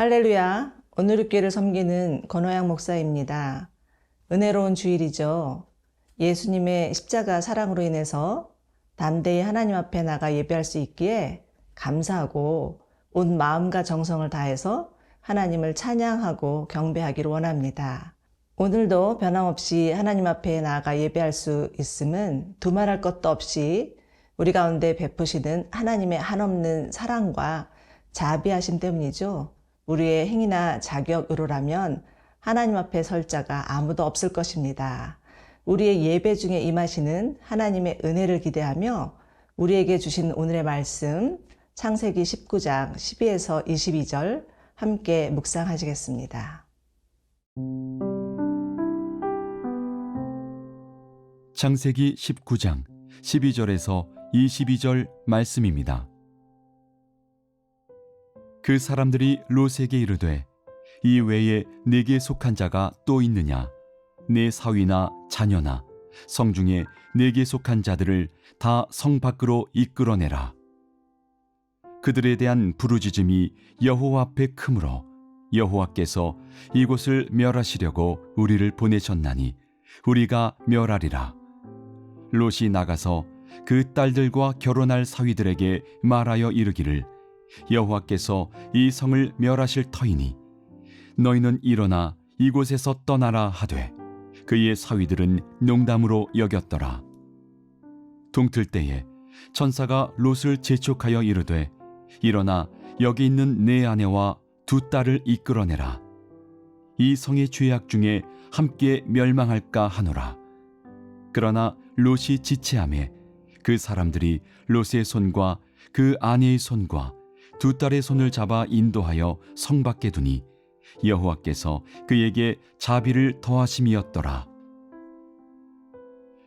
할렐루야, 오늘 교회를 섬기는 권호양 목사입니다. 은혜로운 주일이죠. 예수님의 십자가 사랑으로 인해서 담대히 하나님 앞에 나가 예배할 수 있기에 감사하고 온 마음과 정성을 다해서 하나님을 찬양하고 경배하기를 원합니다. 오늘도 변함없이 하나님 앞에 나아가 예배할 수 있음은 두말할 것도 없이 우리 가운데 베푸시는 하나님의 한없는 사랑과 자비하심 때문이죠. 우리의 행위나 자격으로라면 하나님 앞에 설 자가 아무도 없을 것입니다. 우리의 예배 중에 임하시는 하나님의 은혜를 기대하며 우리에게 주신 오늘의 말씀 창세기 19장 12에서 22절 함께 묵상하시겠습니다. 창세기 19장 12절에서 22절 말씀입니다. 그 사람들이 롯에게 이르되 이 외에 네게 속한 자가 또 있느냐? 내 사위나 자녀나 성중에 네게 속한 자들을 다 성 밖으로 이끌어내라. 그들에 대한 부르짖음이 여호와 앞에 크므로 여호와께서 이곳을 멸하시려고 우리를 보내셨나니 우리가 멸하리라. 롯이 나가서 그 딸들과 결혼할 사위들에게 말하여 이르기를 여호와께서 이 성을 멸하실 터이니 너희는 일어나 이곳에서 떠나라 하되 그의 사위들은 농담으로 여겼더라. 동틀 때에 천사가 롯을 재촉하여 이르되 일어나 여기 있는 내 아내와 두 딸을 이끌어내라. 이 성의 죄악 중에 함께 멸망할까 하노라. 그러나 롯이 지체하매 그 사람들이 롯의 손과 그 아내의 손과 두 딸의 손을 잡아 인도하여 성 밖에 두니 여호와께서 그에게 자비를 더하심이었더라.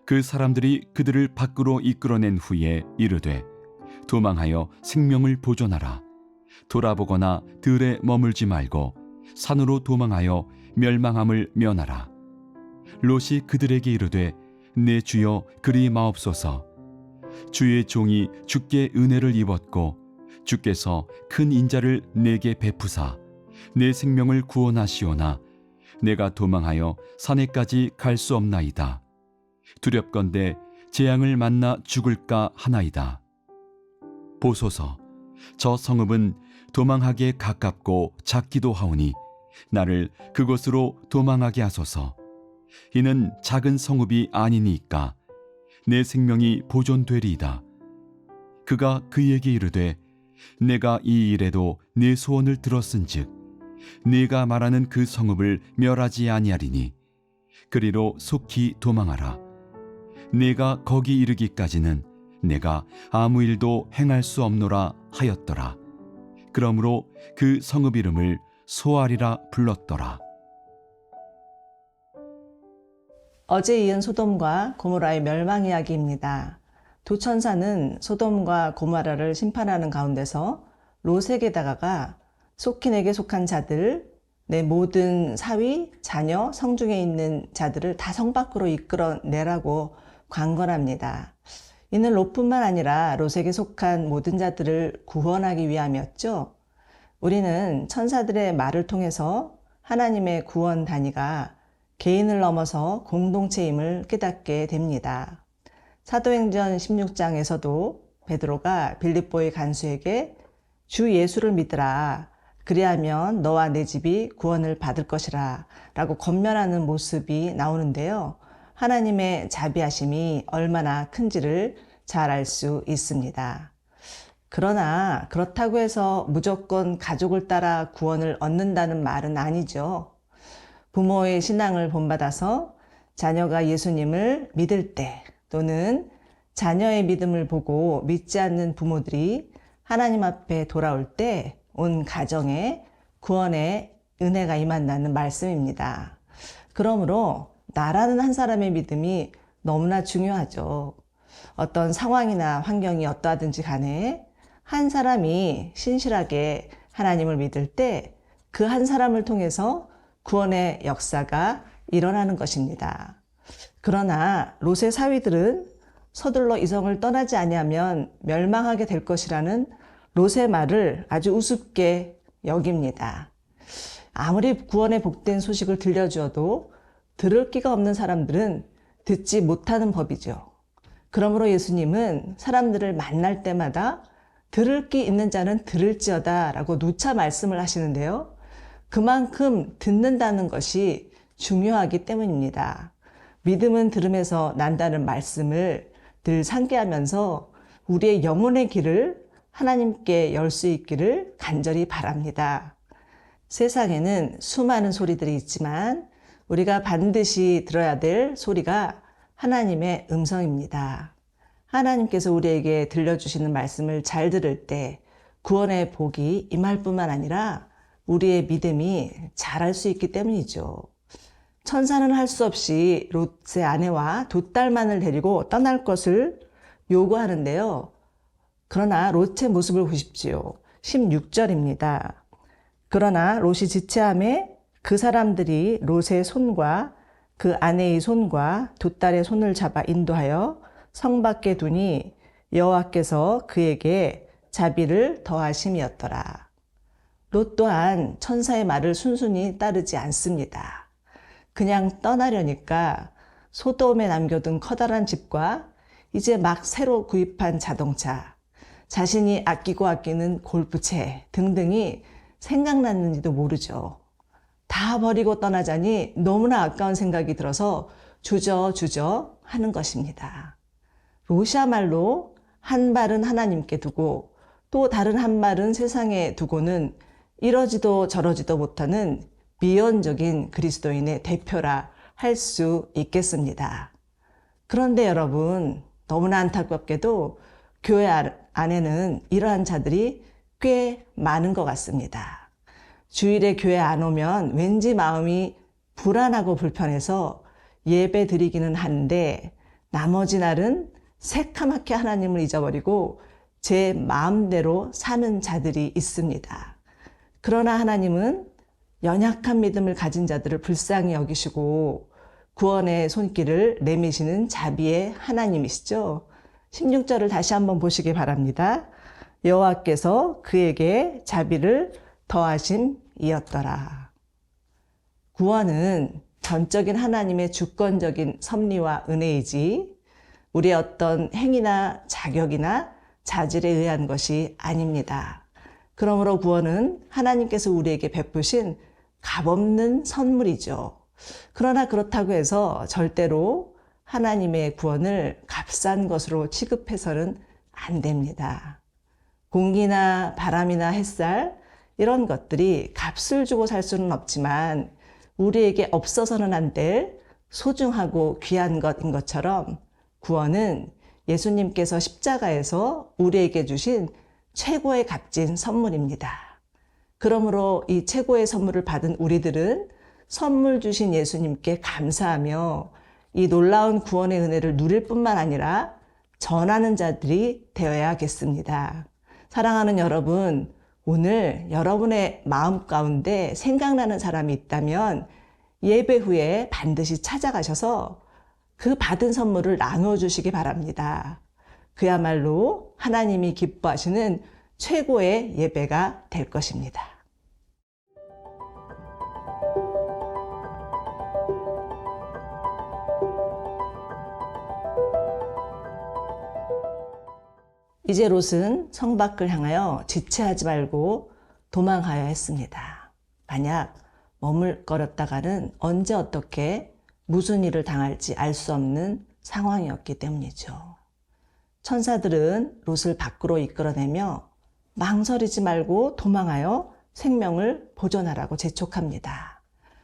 그 사람들이 그들을 밖으로 이끌어낸 후에 이르되 도망하여 생명을 보존하라. 돌아보거나 들에 머물지 말고 산으로 도망하여 멸망함을 면하라. 롯이 그들에게 이르되 내 주여 그리 마옵소서. 주의 종이 주께 은혜를 입었고 주께서 큰 인자를 내게 베푸사 내 생명을 구원하시오나 내가 도망하여 산에까지 갈 수 없나이다. 두렵건대 재앙을 만나 죽을까 하나이다. 보소서, 저 성읍은 도망하기에 가깝고 작기도 하오니 나를 그곳으로 도망하게 하소서. 이는 작은 성읍이 아니니까 내 생명이 보존되리이다. 그가 그에게 이르되 내가 이 일에도 네 소원을 들었은즉 네가 말하는 그 성읍을 멸하지 아니하리니 그리로 속히 도망하라. 네가 거기 이르기까지는 내가 아무 일도 행할 수 없노라 하였더라. 그러므로 그 성읍 이름을 소알이라 불렀더라. 어제 이은 소돔과 고모라의 멸망 이야기입니다. 두 천사는 소돔과 고모라를 심판하는 가운데서 롯에게 다가가 속히 내게 속한 자들, 내 모든 사위, 자녀, 성중에 있는 자들을 다 성 밖으로 이끌어내라고 관건합니다. 이는 롯뿐만 아니라 롯에게 속한 모든 자들을 구원하기 위함이었죠. 우리는 천사들의 말을 통해서 하나님의 구원 단위가 개인을 넘어서 공동체임을 깨닫게 됩니다. 사도행전 16장에서도 베드로가 빌립보의 간수에게 주 예수를 믿으라. 그리하면 너와 내 집이 구원을 받을 것이라 라고 권면하는 모습이 나오는데요. 하나님의 자비하심이 얼마나 큰지를 잘 알 수 있습니다. 그러나 그렇다고 해서 무조건 가족을 따라 구원을 얻는다는 말은 아니죠. 부모의 신앙을 본받아서 자녀가 예수님을 믿을 때 또는 자녀의 믿음을 보고 믿지 않는 부모들이 하나님 앞에 돌아올 때 온 가정에 구원의 은혜가 임한다는 말씀입니다. 그러므로 나라는 한 사람의 믿음이 너무나 중요하죠. 어떤 상황이나 환경이 어떠하든지 간에 한 사람이 신실하게 하나님을 믿을 때 그 한 사람을 통해서 구원의 역사가 일어나는 것입니다. 그러나 롯의 사위들은 서둘러 이 성을 떠나지 아니하면 멸망하게 될 것이라는 롯의 말을 아주 우습게 여깁니다. 아무리 구원의 복된 소식을 들려주어도 들을 끼가 없는 사람들은 듣지 못하는 법이죠. 그러므로 예수님은 사람들을 만날 때마다 들을 끼 있는 자는 들을지어다 라고 누차 말씀을 하시는데요. 그만큼 듣는다는 것이 중요하기 때문입니다. 믿음은 들음에서 난다는 말씀을 늘 상기하면서 우리의 영혼의 길을 하나님께 열 수 있기를 간절히 바랍니다. 세상에는 수많은 소리들이 있지만 우리가 반드시 들어야 될 소리가 하나님의 음성입니다. 하나님께서 우리에게 들려주시는 말씀을 잘 들을 때 구원의 복이 임할 뿐만 아니라 우리의 믿음이 자랄 수 있기 때문이죠. 천사는 할 수 없이 롯의 아내와 두 딸만을 데리고 떠날 것을 요구하는데요. 그러나 롯의 모습을 보십시오. 16절입니다. 그러나 롯이 지체함에 그 사람들이 롯의 손과 그 아내의 손과 두 딸의 손을 잡아 인도하여 성 밖에 두니 여호와께서 그에게 자비를 더하심이었더라. 롯 또한 천사의 말을 순순히 따르지 않습니다. 그냥 떠나려니까 소돔에 남겨둔 커다란 집과 이제 막 새로 구입한 자동차, 자신이 아끼고 아끼는 골프채 등등이 생각났는지도 모르죠. 다 버리고 떠나자니 너무나 아까운 생각이 들어서 주저주저 하는 것입니다. 롯이야말로 한 발은 하나님께 두고 또 다른 한 발은 세상에 두고는 이러지도 저러지도 못하는 미연적인 그리스도인의 대표라 할 수 있겠습니다. 그런데 여러분, 너무나 안타깝게도 교회 안에는 이러한 자들이 꽤 많은 것 같습니다. 주일에 교회 안 오면 왠지 마음이 불안하고 불편해서 예배 드리기는 하는데 나머지 날은 새카맣게 하나님을 잊어버리고 제 마음대로 사는 자들이 있습니다. 그러나 하나님은 연약한 믿음을 가진 자들을 불쌍히 여기시고 구원의 손길을 내미시는 자비의 하나님이시죠. 16절을 다시 한번 보시기 바랍니다. 여호와께서 그에게 자비를 더하심이었더라. 구원은 전적인 하나님의 주권적인 섭리와 은혜이지 우리의 어떤 행위나 자격이나 자질에 의한 것이 아닙니다. 그러므로 구원은 하나님께서 우리에게 베푸신 값없는 선물이죠. 그러나 그렇다고 해서 절대로 하나님의 구원을 값싼 것으로 취급해서는 안 됩니다. 공기나 바람이나 햇살 이런 것들이 값을 주고 살 수는 없지만 우리에게 없어서는 안 될 소중하고 귀한 것인 것처럼 구원은 예수님께서 십자가에서 우리에게 주신 최고의 값진 선물입니다. 그러므로 이 최고의 선물을 받은 우리들은 선물 주신 예수님께 감사하며 이 놀라운 구원의 은혜를 누릴 뿐만 아니라 전하는 자들이 되어야겠습니다. 사랑하는 여러분, 오늘 여러분의 마음 가운데 생각나는 사람이 있다면 예배 후에 반드시 찾아가셔서 그 받은 선물을 나눠주시기 바랍니다. 그야말로 하나님이 기뻐하시는 최고의 예배가 될 것입니다. 이제 롯은 성 밖을 향하여 지체하지 말고 도망하여 했습니다. 만약 머물거렸다가는 언제 어떻게 무슨 일을 당할지 알 수 없는 상황이었기 때문이죠. 천사들은 롯을 밖으로 이끌어내며 망설이지 말고 도망하여 생명을 보존하라고 재촉합니다.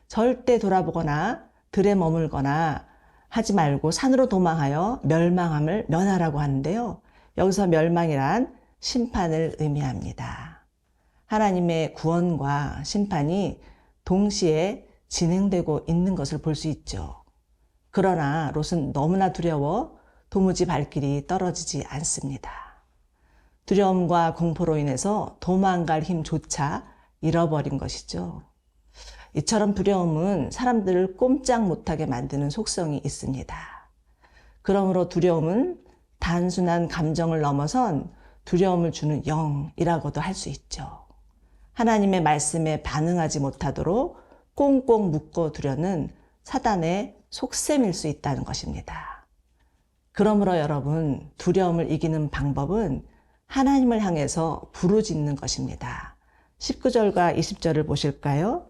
절대 돌아보거나 들에 머물거나 하지 말고 산으로 도망하여 멸망함을 면하라고 하는데요. 여기서 멸망이란 심판을 의미합니다. 하나님의 구원과 심판이 동시에 진행되고 있는 것을 볼 수 있죠. 그러나 롯은 너무나 두려워 도무지 발길이 떨어지지 않습니다. 두려움과 공포로 인해서 도망갈 힘조차 잃어버린 것이죠. 이처럼 두려움은 사람들을 꼼짝 못하게 만드는 속성이 있습니다. 그러므로 두려움은 단순한 감정을 넘어선 두려움을 주는 영이라고도 할 수 있죠. 하나님의 말씀에 반응하지 못하도록 꽁꽁 묶어두려는 사단의 속셈일 수 있다는 것입니다. 그러므로 여러분, 두려움을 이기는 방법은 하나님을 향해서 부르짖는 것입니다. 19절과 20절을 보실까요?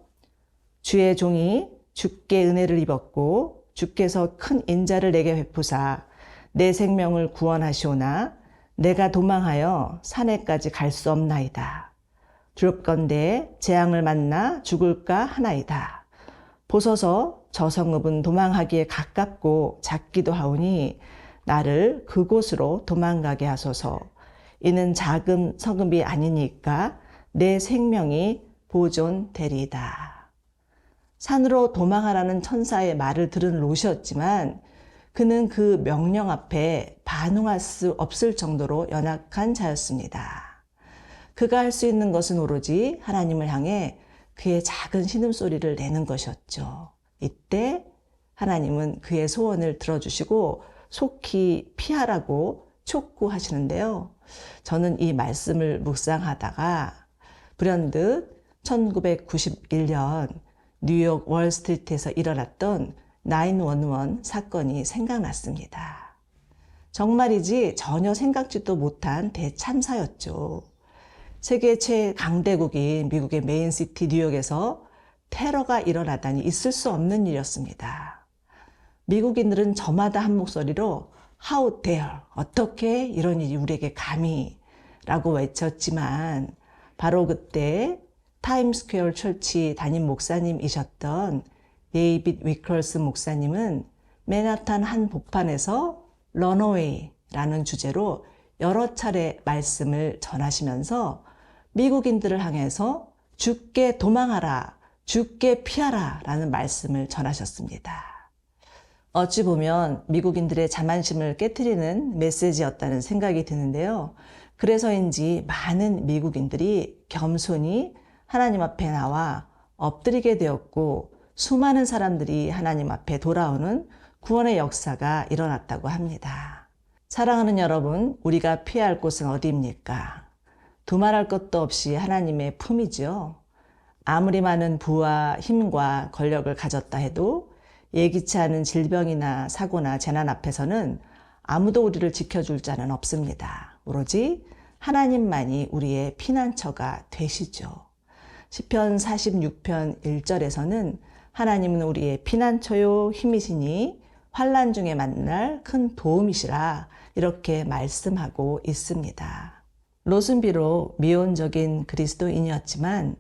주의 종이 주께 은혜를 입었고 주께서 큰 인자를 내게 베푸사 내 생명을 구원하시오나 내가 도망하여 산에까지 갈 수 없나이다. 두렵건대 재앙을 만나 죽을까 하나이다. 보소서 저 성읍은 도망하기에 가깝고 작기도 하오니 나를 그곳으로 도망가게 하소서. 이는 작은 성읍이 아니니까 내 생명이 보존되리이다. 산으로 도망하라는 천사의 말을 들은 롯이었지만 그는 그 명령 앞에 반응할 수 없을 정도로 연약한 자였습니다. 그가 할 수 있는 것은 오로지 하나님을 향해 그의 작은 신음소리를 내는 것이었죠. 이때 하나님은 그의 소원을 들어주시고 속히 피하라고 촉구하시는데요. 저는 이 말씀을 묵상하다가 불현듯 1991년 뉴욕 월스트리트에서 일어났던 911 사건이 생각났습니다. 정말이지 전혀 생각지도 못한 대참사였죠. 세계 최강대국인 미국의 메인시티 뉴욕에서 테러가 일어나다니 있을 수 없는 일이었습니다. 미국인들은 저마다 한 목소리로 How dare, 어떻게 이런 일이 우리에게 감히 라고 외쳤지만 바로 그때 타임스퀘어 철치 담임 목사님이셨던 데이빗 위컬스 목사님은 맨하탄 한 복판에서 런어웨이라는 주제로 여러 차례 말씀을 전하시면서 미국인들을 향해서 주께 도망하라, 주께 피하라 라는 말씀을 전하셨습니다. 어찌 보면 미국인들의 자만심을 깨트리는 메시지였다는 생각이 드는데요. 그래서인지 많은 미국인들이 겸손히 하나님 앞에 나와 엎드리게 되었고 수많은 사람들이 하나님 앞에 돌아오는 구원의 역사가 일어났다고 합니다. 사랑하는 여러분, 우리가 피해야 할 곳은 어디입니까? 두말할 것도 없이 하나님의 품이죠. 아무리 많은 부와 힘과 권력을 가졌다 해도 예기치 않은 질병이나 사고나 재난 앞에서는 아무도 우리를 지켜줄 자는 없습니다. 오로지 하나님만이 우리의 피난처가 되시죠. 시편 46편 1절에서는 하나님은 우리의 피난처요 힘이시니 환난 중에 만날 큰 도움이시라 이렇게 말씀하고 있습니다. 롯은 비록 미온적인 그리스도인이었지만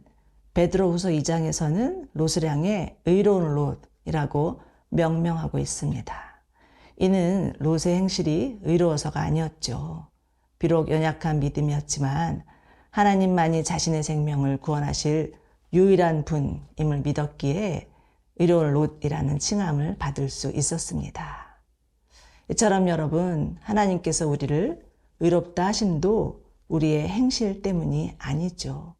베드로후서 2장에서는 롯을 향해 의로운 롯이라고 명명하고 있습니다. 이는 롯의 행실이 의로워서가 아니었죠. 비록 연약한 믿음이었지만 하나님만이 자신의 생명을 구원하실 유일한 분임을 믿었기에 의로운 롯이라는 칭함을 받을 수 있었습니다. 이처럼 여러분, 하나님께서 우리를 의롭다 하심도 우리의 행실 때문이 아니죠.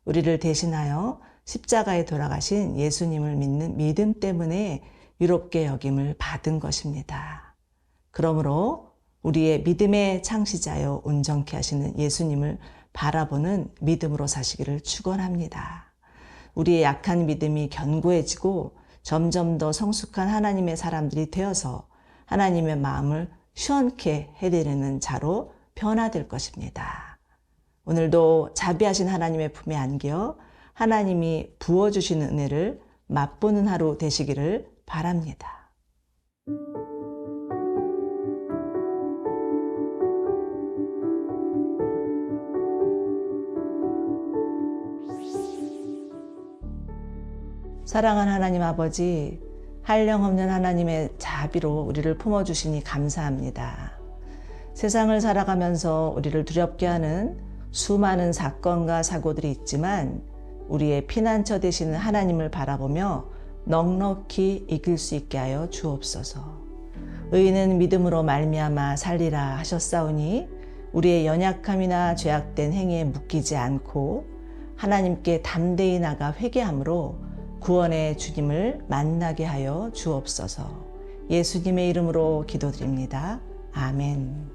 우리를 대신하여 십자가에 돌아가신 예수님을 믿는 믿음 때문에 의롭게 여김을 받은 것입니다. 그러므로 우리의 믿음의 창시자여 온전케 하시는 예수님을 바라보는 믿음으로 사시기를 축원합니다. 우리의 약한 믿음이 견고해지고 점점 더 성숙한 하나님의 사람들이 되어서 하나님의 마음을 시원케 해드리는 자로 변화될 것입니다. 오늘도 자비하신 하나님의 품에 안겨 하나님이 부어주시는 은혜를 맛보는 하루 되시기를 바랍니다. 사랑하는 하나님 아버지, 한량없는 하나님의 자비로 우리를 품어주시니 감사합니다. 세상을 살아가면서 우리를 두렵게 하는 수많은 사건과 사고들이 있지만 우리의 피난처 되시는 하나님을 바라보며 넉넉히 이길 수 있게 하여 주옵소서. 의인은 믿음으로 말미암아 살리라 하셨사오니 우리의 연약함이나 죄악된 행위에 묶이지 않고 하나님께 담대히 나가 회개함으로 구원의 주님을 만나게 하여 주옵소서. 예수님의 이름으로 기도드립니다. 아멘.